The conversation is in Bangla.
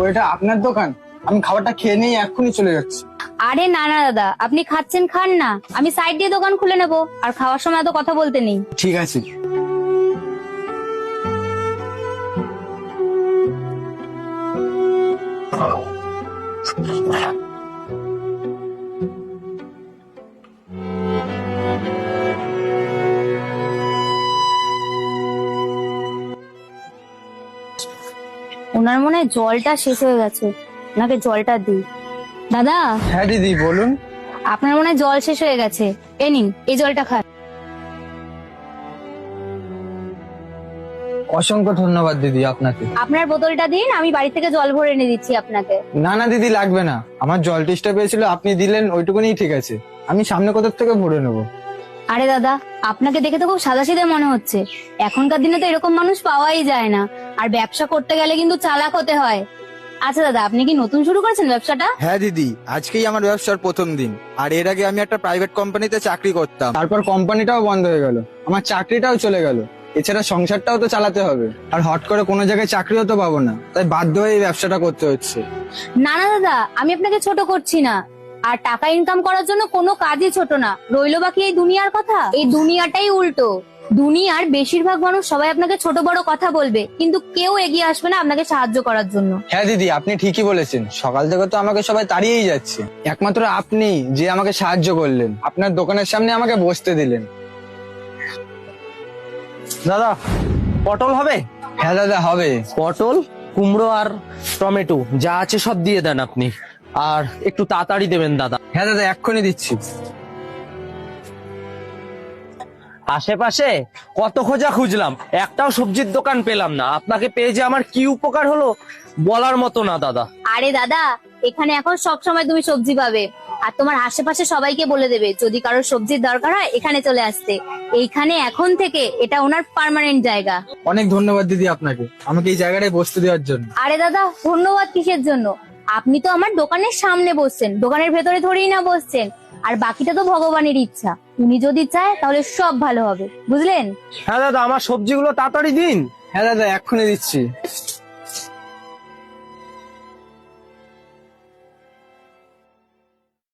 ওইটা আপনার দোকান? আমি খাবারটা খেয়ে নিয়ে এক্ষুনি চলে যাচ্ছি। আরে না না দাদা, আপনি খাচ্ছেন খান না, আমি সাইড দিয়ে দোকান খুলে নেবো। আর খাওয়ার সময় এত কথা বলতে নেই। ঠিক আছে। ওনার মনে হয় জলটা শেষ হয়ে গেছে, ওনাকে জলটা দিই। দাদা, হ্যাঁ দিদি বলুন। আপনার মনে হয় জল শেষ হয়ে গেছে, এই নিন এই জলটা খান। অসংখ্য ধন্যবাদ দিদি আপনাকে। আপনার বোতলটা দিন, আমি বাড়ি থেকে জল ভরে এনে দিচ্ছি আপনাকে। না না দিদি লাগবে না, আমার জল টেস্টটা পেয়েছিল, আপনি দিলেন ওইটুকুনি ঠিক আছে। আমি সামনে কোথাও থেকে ভরে নেবো। আরে দাদা, আপনাকে দেখে তো খুব সাদাসিধে মনে হচ্ছে। এখনকার দিনে তো এরকম মানুষ পাওয়াই যায় না। আর ব্যবসা করতে গেলে কিন্তু চালাক হতে হয়। আচ্ছা দাদা, আপনি কি নতুন শুরু করেছেন ব্যবসাটা? হ্যাঁ দিদি, আজকেই আমার ব্যবসার প্রথম দিন। আর এর আগে আমি একটা প্রাইভেট কোম্পানিতে চাকরি করতাম। তারপর কোম্পানিটাও বন্ধ হয়ে গেল, আমার চাকরিটাও চলে গেল। এছাড়া সংসারটাও তো চালাতে হবে, আর হট করে কোনো জায়গায় চাকরিও তো পাবো না, তাই বাধ্য হয়ে এই ব্যবসাটা করতে হচ্ছে। না না দাদা, আমি আপনাকে ছোট করছি না। আর টাকা ইনকাম করার জন্য কোনো কাজই ছোট না। রইলো বাকি এই দুনিয়ার কথা, এই দুনিয়াটাই উল্টো। দুনিয়ার বেশিরভাগ মানুষ সবাই আপনাকে ছোট বড় কথা বলবে, কিন্তু কেউ এগিয়ে আসবে না আপনাকে সাহায্য করার জন্য। হ্যাঁ দিদি, আপনি ঠিকই বলেছেন। সকাল থেকে তো আমাকে সবাই তাড়িয়েই যাচ্ছে, একমাত্র আপনি যে আমাকে সাহায্য করলেন, আপনার দোকানের সামনে আমাকে বসতে দিলেন। দাদা, পটল হবে? হ্যাঁ দাদা হবে। পটল, কুমড়ো আর টমেটো যা আছে সব দিয়ে দেন আপনি। আর একটু তাড়াতাড়ি দেবেন দাদা। হ্যাঁ দাদা এক্ষুনি দিচ্ছি। আশেপাশে কত খোঁজা খুঁজলাম, একটাও সবজির দোকান পেলাম না। আপনাকে পেয়ে যে আমার কি উপকার হলো বলার মতো না দাদা। আরে দাদা, এখানে এখন সব সময় তুমি সবজি পাবে। আর তোমার আশেপাশে সবাইকে বলে দেবে যদি কারোর সবজির দরকার হয় এখানে চলে আসতে। এইখানে এখন থেকে এটা ওনার পার্মানেন্ট জায়গা। অনেক ধন্যবাদ দিদি আপনাকে, আমাকে এই জায়গাটায় বসতে দেওয়ার জন্য। আরে দাদা, ধন্যবাদ কিসের জন্য? আপনি তো আমার দোকানের সামনে বসছেন, দোকানের ভেতরে ধরেই না বসছেন। আর বাকিটা তো ভগবানের ইচ্ছা, উনি যদি চায় তাহলে সব ভালো হবে, বুঝলেন? হ্যাঁ দাদা, আমার সবজিগুলো তাড়াতাড়ি দিন। হ্যাঁ দাদা এক্ষুনি দিচ্ছি।